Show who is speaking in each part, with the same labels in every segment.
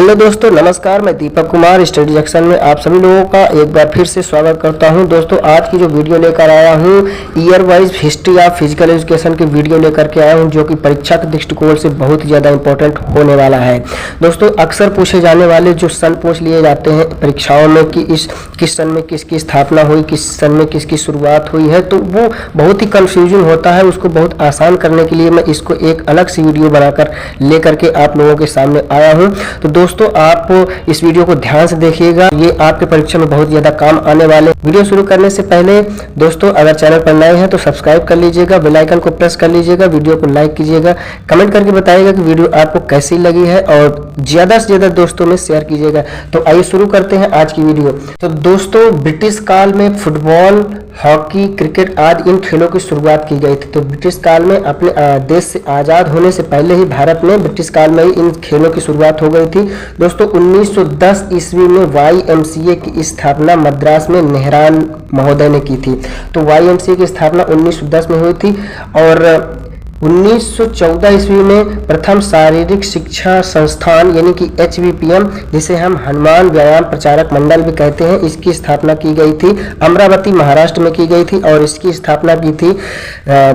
Speaker 1: Hello दोस्तों, नमस्कार। मैं दीपक कुमार स्टडी जंक्शन में आप सभी लोगों का एक बार फिर से स्वागत करता हूं। दोस्तों, आज की जो वीडियो लेकर आया हूं, year wise history of physical education की वीडियो लेकर के आया हूं, जो कि परीक्षा के दृष्टिकोण से बहुत ही ज़्यादा इंपॉर्टेंट होने वाला है। दोस्तों, अक्सर पूछे जाने वाले जो सन पूछ लिए जाते हैं परीक्षाओं में कि किस सन में किसकी स्थापना हुई, किस सन में किसकी शुरुआत हुई है, तो वो बहुत ही कन्फ्यूजन होता है। उसको बहुत आसान करने के लिए मैं इसको एक अलग सी वीडियो बनाकर लेकर के आप लोगों के सामने आया हूँ। तो दोस्तों, आप इस वीडियो को ध्यान से देखिएगा, ये आपके परीक्षा में बहुत ज्यादा काम आने वाले। वीडियो शुरू करने से पहले दोस्तों, अगर चैनल पर नए हैं तो सब्सक्राइब कर लीजिएगा, बेल आइकन को प्रेस कर लीजिएगा, वीडियो को लाइक कीजिएगा, कमेंट करके बताइएगा कि वीडियो आपको कैसी लगी है और ज्यादा से ज्यादा दोस्तों में शेयर कीजिएगा। तो आइए शुरू करते हैं आज की वीडियो। तो दोस्तों, ब्रिटिश काल में फुटबॉल, हॉकी, क्रिकेट आदि इन खेलों की शुरुआत की गई थी। तो ब्रिटिश काल में अपने देश से आज़ाद होने से पहले ही भारत में ब्रिटिश काल में ही इन खेलों की शुरुआत हो गई थी। दोस्तों, 1910 ईस्वी में YMCA की स्थापना मद्रास में नेहरान महोदय ने की थी। तो YMCA की स्थापना 1910 में हुई थी और 1914 ईस्वी में प्रथम शारीरिक शिक्षा संस्थान यानी कि HVPM, जिसे हम हनुमान व्यायाम प्रचारक मंडल भी कहते हैं, इसकी स्थापना की गई थी। अमरावती महाराष्ट्र में की गई थी और इसकी स्थापना की थी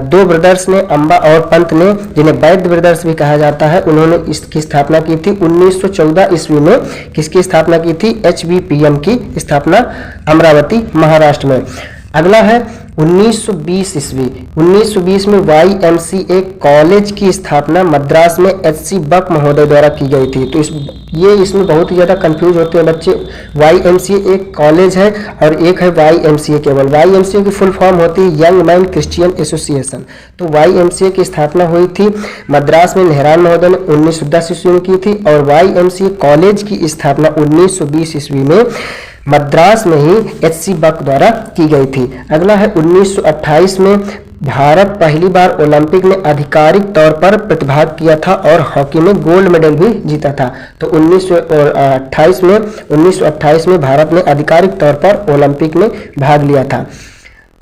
Speaker 1: दो ब्रदर्स ने, अंबा और पंत ने, जिन्हें वैद्य ब्रदर्स भी कहा जाता है। उन्होंने इसकी स्थापना की थी 1914 ईस्वी में। किसकी स्थापना की थी? HVPM की स्थापना अमरावती महाराष्ट्र में। अगला है 1920 ईस्वी। 1920 में YMCA कॉलेज की स्थापना मद्रास में HC बक महोदय द्वारा की गई थी। तो इसमें बहुत ही ज़्यादा कंफ्यूज होते हैं बच्चे। YMCA एक कॉलेज है और एक है YMCA केवल। YMCA की फुल फॉर्म होती है यंग मैन क्रिश्चियन एसोसिएशन। तो YMCA की स्थापना हुई थी मद्रास में नेहरान महोदय ने 1910 ईस्वी में की थी और YMCA कॉलेज की स्थापना 1920 ईस्वी में मद्रास में ही HC बक द्वारा की गई थी। अगला है 1928 में भारत पहली बार ओलंपिक में आधिकारिक तौर पर प्रतिभाग किया था और हॉकी में गोल्ड मेडल भी जीता था। तो 1928 में भारत ने आधिकारिक तौर पर ओलंपिक में भाग लिया था।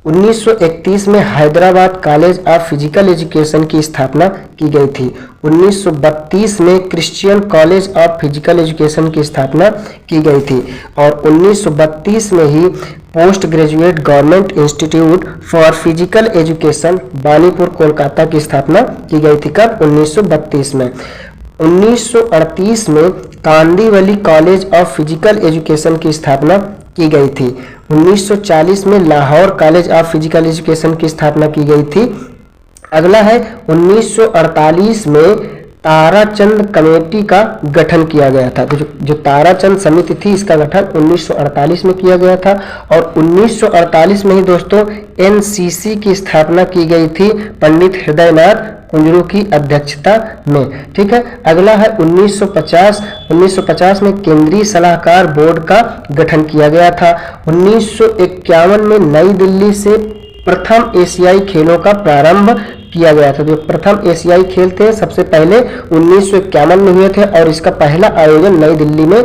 Speaker 1: 1931 में Hyderabad college of physical education की स्थापना की गई थी। 1932 में Christian college of physical education की स्थापना की गई थी और 1932 में ही post graduate government institute for physical education Banipur Kolkata की स्थापना की गई थी। कब? 1932 में। 1938 में Kandivali college of physical education की स्थापना की गई थी। 1940 में Lahore college of physical education की स्थापना की गई थी। अगला है 1948 में ताराचंद कमेटी का गठन किया गया था। तो जो ताराचंद समिति थी, इसका गठन 1948 में किया गया था और 1948 में ही दोस्तों NCC की स्थापना की गई थी पंडित हृदयनाथ कुंजरू की अध्यक्षता में। ठीक है। अगला है 1950 में केंद्रीय सलाहकार बोर्ड का गठन किया गया था। 1951 में नई दिल्ली से प्रथम एशियाई खेलों का प्रारंभ किया गया था। जो प्रथम एशियाई खेल थे सबसे पहले 1951 में हुए थे और इसका पहला आयोजन नई दिल्ली में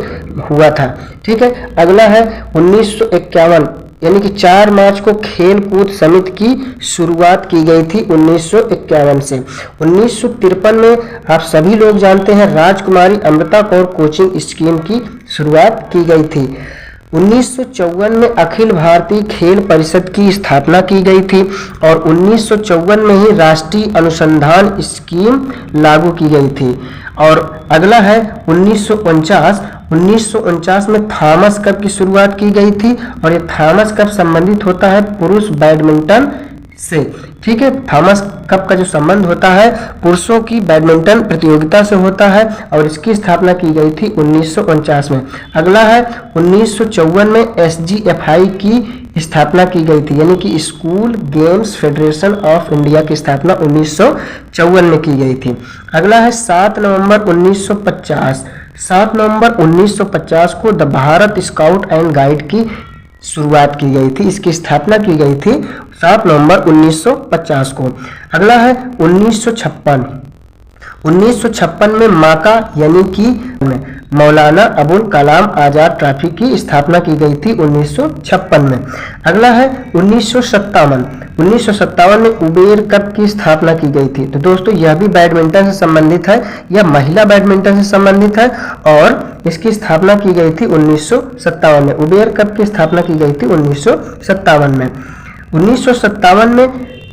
Speaker 1: हुआ था। ठीक है। अगला है 1951 यानी कि 4 मार्च को खेल कूद समिति की शुरुआत की गई थी 1951 से। 1953 में आप सभी लोग जानते हैं राजकुमारी अमृता कौर कोचिंग स्कीम की शुरुआत की गई थी। 1954 में अखिल भारतीय खेल परिषद की स्थापना की गई थी और 1954 में ही राष्ट्रीय अनुसंधान स्कीम लागू की गई थी। और अगला है 1949 में थॉमस कप की शुरुआत की गई थी और ये थॉमस कप संबंधित होता है पुरुष बैडमिंटन से। ठीक है। थॉमस कप का जो संबंध होता है पुरुषों की बैडमिंटन प्रतियोगिता से होता है और इसकी स्थापना की गई थी 1949 में। अगला है 1954 में SGFI की स्थापना की गई थी, यानी कि school games federation of India की स्थापना 1954 में की गई थी। अगला है 7 नवंबर 1950 को the Bharat scout and guide की शुरुआत की गई थी। इसकी स्थापना की गई थी 7 नवंबर 1950 को। अगला है 1956 1956 में माका यानी कि मौलाना अबुल कलाम आजाद ट्रॉफी की स्थापना की गई थी 1956 में। अगला है 1957 में उबेर कप की स्थापना की गई थी। तो दोस्तों यह भी बैडमिंटन से संबंधित है, यह महिला बैडमिंटन से संबंधित है और इसकी स्थापना की गई थी 1957 में। उबेर कप की स्थापना की गई थी 1957 में। 1957 में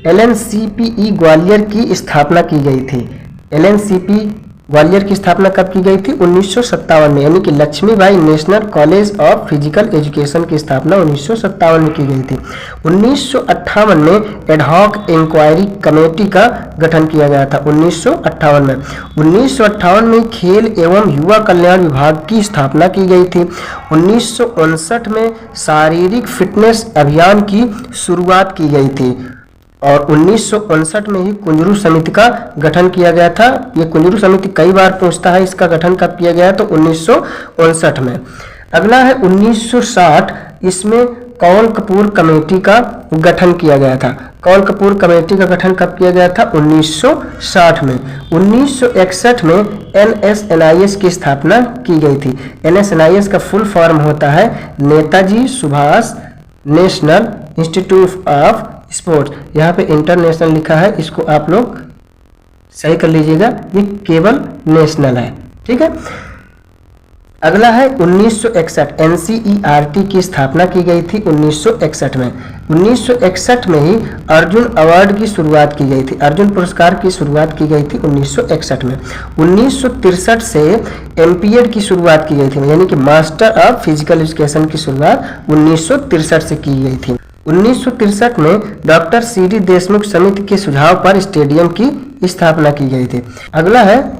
Speaker 1: LNCPE ग्वालियर की स्थापना की गई थी। LNCP ग्वालियर की स्थापना कब की गई थी? 1957 में, यानी कि Lakshmibai National College of physical education की स्थापना 1957 में की गई थी। 1958 में एडहॉक इंक्वायरी कमेटी का गठन किया गया था 1958 में। 1958 में खेल एवं युवा कल्याण विभाग की स्थापना की गई थी। 1959 में शारीरिक फिटनेस अभियान की शुरुआत की गई थी और 1959 में ही कुंजरू समिति का गठन किया गया था। ये कुंजरू समिति कई बार पूछता है, इसका गठन कब किया गया? तो 1959 में। अगला है 1960, इसमें कौल कपूर कमेटी का गठन किया गया था। कौल कपूर कमेटी का गठन कब किया गया था? 1960 में। 1961 में NSNIS की स्थापना की गई थी। NSNIS का फुल फॉर्म होता है Netaji Subhash national institute of sports. यहाँ पे इंटरनेशनल लिखा है, इसको आप लोग सही कर लीजिएगा, ये केवल नेशनल है, ठीक है। अगला है 1961, NCERT की स्थापना की गई थी 1961 में। 1961 में ही अर्जुन अवार्ड की शुरुआत की गई थी, अर्जुन पुरस्कार की शुरुआत की गई थी 1961 में। 1963 से MPED की शुरुआत की गई थी, यानी कि मास्टर ऑफ फिजिकल एजुकेशन की शुरुआत 1963 से की गई थी। 1963 में डॉक्टर CD देशमुख समिति के सुझाव पर स्टेडियम की स्थापना की गई थी। अगला है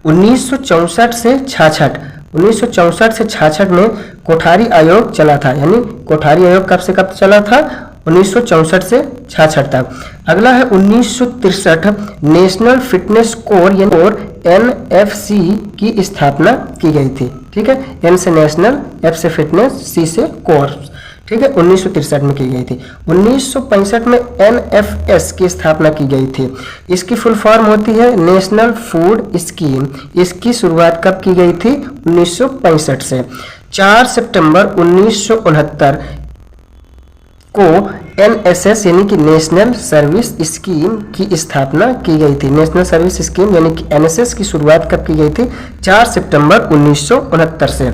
Speaker 1: 1964 से 66। 1964 से 66 में कोठारी आयोग चला था, यानी कोठारी आयोग कब से कब चला था? 1964 से 66 तक। अगला है 1963, नेशनल फिटनेस कोर यानी NFC की स्थापना की गई थी, ठीक है। N से नेशनल, F से फिटनेस, C से कोर, ठीक है, 1963 में की गई थी। 1965 में NFS की स्थापना की गई थी। इसकी फुल फॉर्म होती है नेशनल फूड स्कीम। इसकी शुरुआत कब की गई थी? 1965 से। 4 सितंबर 1969 को NSS यानी कि नेशनल सर्विस स्कीम की स्थापना की गई थी। नेशनल सर्विस स्कीम यानी कि NSS की शुरुआत कब की गई थी? 4 सितंबर 1969 से।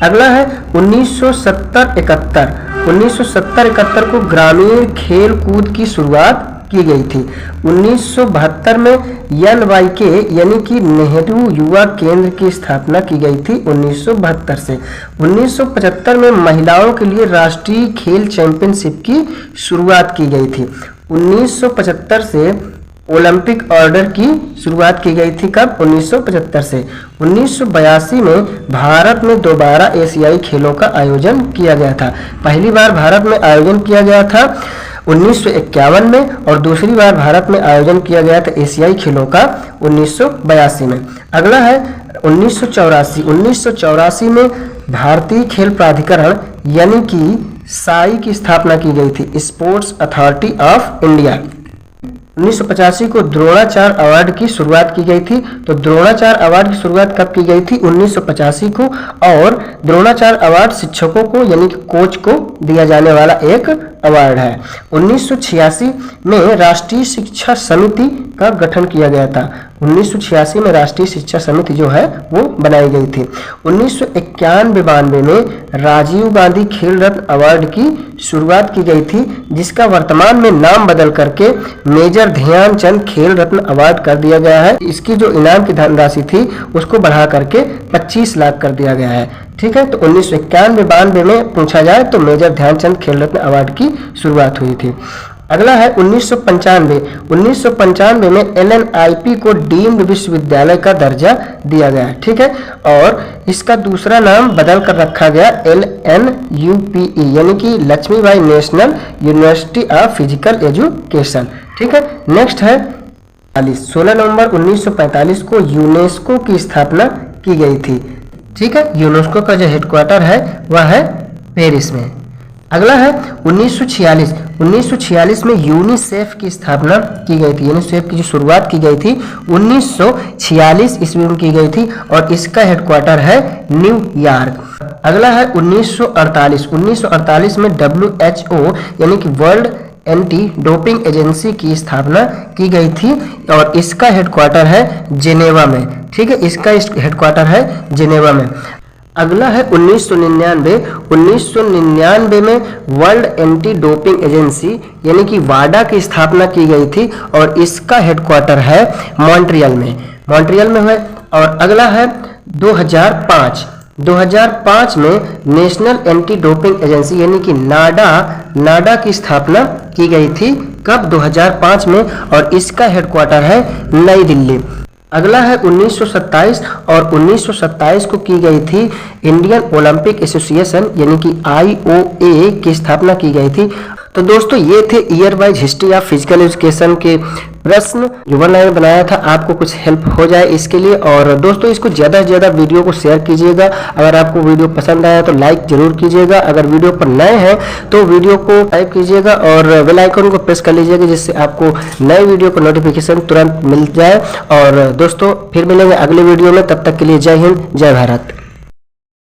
Speaker 1: अगला है 1970-71। 1970-71 को ग्रामीण खेल कूद की शुरुआत की गई थी। 1972 में NYK यानी कि नेहरू युवा केंद्र की स्थापना की गई थी 1972 से। 1975 में महिलाओं के लिए राष्ट्रीय खेल चैंपियनशिप की शुरुआत की गई थी। 1975 से ओलंपिक ऑर्डर की शुरुआत की गई थी कब? 1975 से। 1982 में भारत में दोबारा एशियाई खेलों का आयोजन किया गया था। पहली बार भारत में आयोजन किया गया था 1951 में और दूसरी बार भारत में आयोजन किया गया था एशियाई खेलों का 1982 में। अगला है 1984। 1984 में भारतीय खेल प्राधिकरण यानी कि साई की स्थापना की गई थी, स्पोर्ट्स अथॉरिटी ऑफ इंडिया। 1985 को द्रोणाचार्य अवार्ड की शुरुआत की गई थी। तो द्रोणाचार्य अवार्ड की शुरुआत कब की गई थी? 1985 को। और द्रोणाचार्य अवार्ड शिक्षकों को यानी कि कोच को दिया जाने वाला एक अवार्ड है। 1986 में राष्ट्रीय शिक्षा समिति का गठन किया गया था। 1986 में राष्ट्रीय शिक्षा समिति जो है वो बनाई गई थी। 1991-92 में राजीव गांधी खेल रत्न अवार्ड की शुरुआत की गई थी, जिसका वर्तमान में नाम बदल करके मेजर ध्यानचंद खेल रत्न अवार्ड कर दिया गया है। इसकी जो इनाम की धनराशि थी उसको बढ़ा करके 25 लाख कर दिया गया है, ठीक है। तो 1991-92 में पूछा जाए तो मेजर ध्यानचंद खेल रत्न अवार्ड की शुरुआत हुई थी। अगला है 1995। 1995 में LNIP को डीम्ड विश्वविद्यालय का दर्जा दिया गया, ठीक है। और इसका दूसरा नाम बदल कर रखा गया LNUPE यानी कि Lakshmibai National University of physical Education, ठीक है। नेक्स्ट है 16 नवंबर 1945 को यूनेस्को की स्थापना की गई थी, ठीक है। यूनेस्को का जो हेडक्वार्टर है वह है पेरिस में। अगला है 1946 में यूनिसेफ की स्थापना की गई थी। यूनिसेफ की जो शुरुआत की गई थी 1946 ईस्वी में की गई थी और इसका हेडक्वार्टर है न्यूयॉर्क। अगला है 1948 में WHO यानी कि वर्ल्ड एंटी डोपिंग एजेंसी की स्थापना की गई थी और इसका हेडक्वार्टर है जेनेवा में। ठीक है, इसका हेडक्वार्टर है जेनेवा में। अगला है 1999 में वर्ल्ड एंटी डोपिंग एजेंसी यानी कि वाडा की स्थापना की गई थी और इसका हेडक्वार्टर है मॉन्ट्रियल में है। और अगला है 2005 में नेशनल एंटी डोपिंग एजेंसी यानी कि नाडा की स्थापना की गई थी। कब? 2005 में और इसका हेडक्वार्टर है नई दिल्ली। अगला है 1927 और 1927 को की गई थी इंडियन ओलंपिक एसोसिएशन यानी कि IOA की स्थापना की गई थी। तो दोस्तों ये थे year wise history of physical education के प्रश्न जो वन लाइन बनाया था, आपको कुछ हेल्प हो जाए इसके लिए। और दोस्तों इसको ज़्यादा से ज़्यादा वीडियो को शेयर कीजिएगा। अगर आपको वीडियो पसंद आया तो लाइक जरूर कीजिएगा। अगर वीडियो पर नए हैं तो वीडियो को टाइप कीजिएगा और बेल आइकन को प्रेस कर लीजिएगा जिससे आपको नए वीडियो का नोटिफिकेशन तुरंत मिल जाए। और दोस्तों फिर मिलेंगे अगले वीडियो में, तब तक के लिए जय हिंद, जय भारत।